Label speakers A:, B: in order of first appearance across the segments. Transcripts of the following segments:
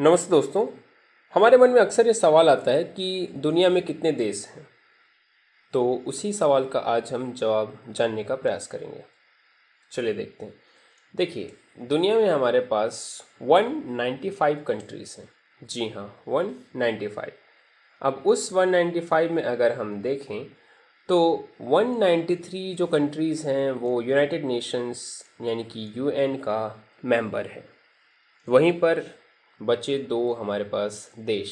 A: नमस्ते दोस्तों। हमारे मन में अक्सर ये सवाल आता है कि दुनिया में कितने देश हैं। तो उसी सवाल का आज हम जवाब जानने का प्रयास करेंगे। चलिए देखते हैं। देखिए, दुनिया में हमारे पास 195 कंट्रीज़ हैं। जी हाँ, 195। अब उस 195 में अगर हम देखें तो 193 जो कंट्रीज़ हैं वो यूनाइटेड नेशंस यानी कि यूएन का मेंबर है। वहीं पर बचे दो हमारे पास देश।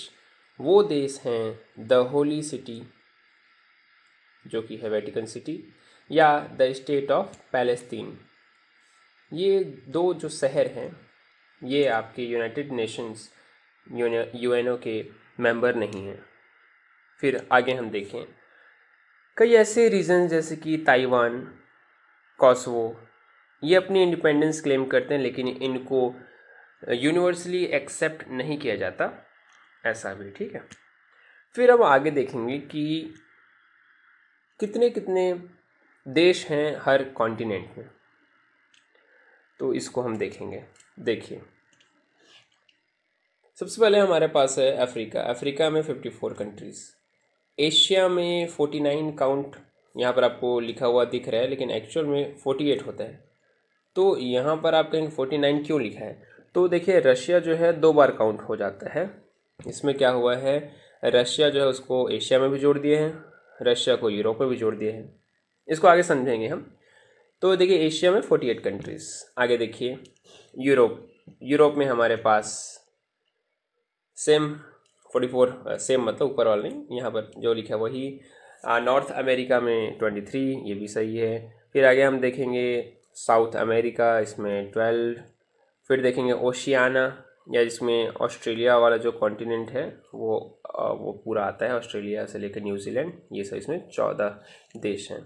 A: वो देश हैं द होली सिटी जो कि है वेटिकन सिटी, या द स्टेट ऑफ पैलेस्तीन। ये दो जो शहर हैं ये आपके यूनाइटेड नेशंस यूएनओ के मेंबर नहीं हैं। फिर आगे हम देखें, कई ऐसे रीजन जैसे कि ताइवान, कोसोवो, ये अपनी इंडिपेंडेंस क्लेम करते हैं, लेकिन इनको यूनिवर्सली एक्सेप्ट नहीं किया जाता, ऐसा भी। ठीक है। फिर हम आगे देखेंगे कि कितने कितने देश हैं हर कॉन्टिनेंट में, तो इसको हम देखेंगे। देखिए, सबसे पहले हमारे पास है अफ्रीका। अफ्रीका में 54 कंट्रीज़। एशिया में 49 काउंट यहाँ पर आपको लिखा हुआ दिख रहा है, लेकिन एक्चुअल में 48 होता है। तो यहाँ पर आप कहेंगे 49 क्यों लिखा है। तो देखिए, रशिया जो है 2 बार काउंट हो जाता है। इसमें क्या हुआ है, रशिया जो है उसको एशिया में भी जोड़ दिए हैं, रशिया को यूरोप में भी जोड़ दिए हैं। इसको आगे समझेंगे हम। तो देखिए, एशिया में 48 कंट्रीज़। आगे देखिए, यूरोप में हमारे पास सेम 44, सेम मतलब ऊपर वाला नहीं, यहाँ पर जो लिखा है वही। नॉर्थ अमेरिका में 23, ये भी सही है। फिर आगे हम देखेंगे साउथ अमेरिका, इसमें 12। फिर देखेंगे ओशियाना, या जिसमें ऑस्ट्रेलिया वाला जो कॉन्टिनेंट है वो पूरा आता है, ऑस्ट्रेलिया से लेकर न्यूजीलैंड, ये सब इसमें 14 देश हैं।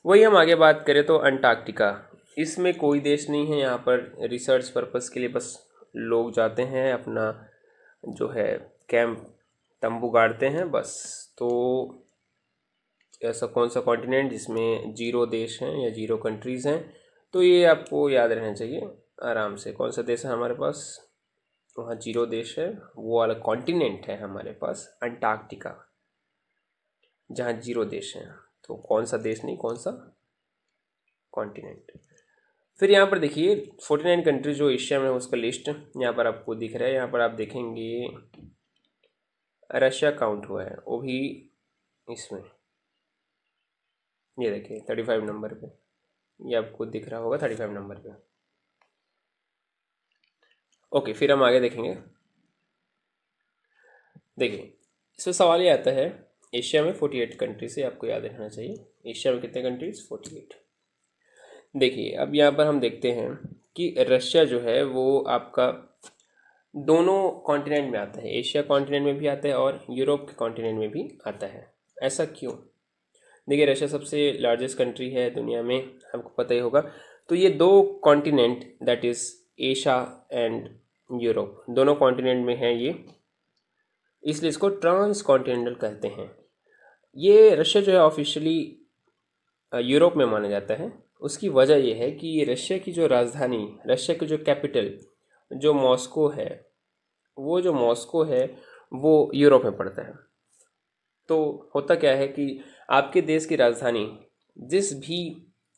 A: वही हम आगे बात करें तो अंटार्कटिका, इसमें कोई देश नहीं है। यहाँ पर रिसर्च पर्पस के लिए बस लोग जाते हैं, अपना जो है कैंप तंबू गाड़ते हैं बस। तो ऐसा कौन सा कॉन्टिनेंट जिसमें 0 देश हैं या 0 कंट्रीज़ हैं, तो ये आपको याद रहना चाहिए आराम से। कौन सा देश है हमारे पास, वहाँ 0 देश है, वो वाला कॉन्टिनेंट है हमारे पास अंटार्कटिका, जहाँ 0 देश हैं। तो कौन सा देश नहीं, कौन सा कॉन्टिनेंट। फिर यहाँ पर देखिए 49 कंट्रीज जो एशिया में है उसका लिस्ट यहाँ पर आपको दिख रहा है। यहाँ पर आप देखेंगे रशिया काउंट हुआ है, वो भी इसमें, ये देखिए 35 नंबर पे, ये आपको दिख रहा होगा 35 नंबर पे। ओके, फिर हम आगे देखेंगे। देखिए, इसमें सवाल ये आता है, एशिया में 48 कंट्रीज से आपको याद रखना चाहिए। एशिया में कितने कंट्रीज, 48। देखिए, अब यहाँ पर हम देखते हैं कि रशिया जो है वो आपका दोनों कॉन्टिनेंट में आता है, एशिया कॉन्टिनेंट में भी आता है और यूरोप के कॉन्टिनेंट में भी आता है। ऐसा क्यों। देखिए, रशिया सबसे लार्जेस्ट कंट्री है दुनिया में, हमको पता ही होगा। तो ये दो continent, that is Asia and Europe, दोनों कॉन्टिनेंट में है ये, इसलिए इसको ट्रांस कॉन्टिनेंटल कहते हैं। ये रशिया जो है ऑफिशियली यूरोप में माना जाता है। उसकी वजह यह है कि ये रशिया की जो राजधानी, रशिया की जो कैपिटल जो मॉस्को है, वो जो मॉस्को है वो यूरोप में पड़ता है। तो होता क्या है कि आपके देश की राजधानी जिस भी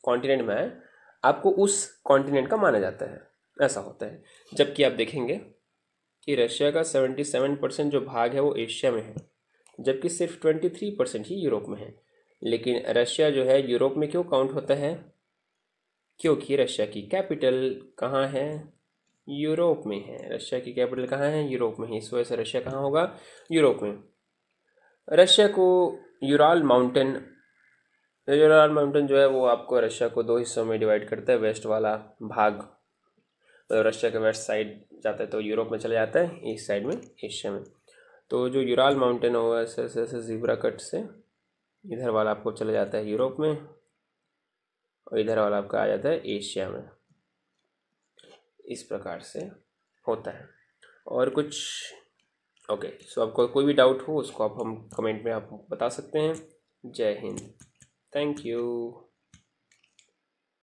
A: कॉन्टिनेंट में है, आपको उस कॉन्टिनेंट का माना जाता है, ऐसा होता है। जबकि आप देखेंगे कि रशिया का 77% जो भाग है वो एशिया में है, जबकि सिर्फ 23% ही यूरोप में है। लेकिन रशिया जो है यूरोप में क्यों काउंट होता है, क्योंकि रशिया की कैपिटल कहाँ है, यूरोप में है। रशिया की कैपिटल कहाँ है, यूरोप में है। इस वजह से रशिया कहाँ होगा, यूरोप में। रशिया को यूराल माउंटेन जो है वो आपको रशिया को 2 हिस्सों में डिवाइड करता है। वेस्ट वाला भाग तो रशिया के वेस्ट साइड जाता है तो यूरोप में चला जाता है, ईस्ट साइड में एशिया में। तो जो यूराल माउंटेन होगा ऐसे ऐसे ऐसे ज़ीब्रा कट से इधर वाला आपको चला जाता है यूरोप में, और इधर वाला आपका आ जाता है एशिया में। इस प्रकार से होता है। और कुछ ओके, सो आपको कोई भी डाउट हो उसको आप हम कमेंट में आप बता सकते हैं। जय हिंद, थैंक यू।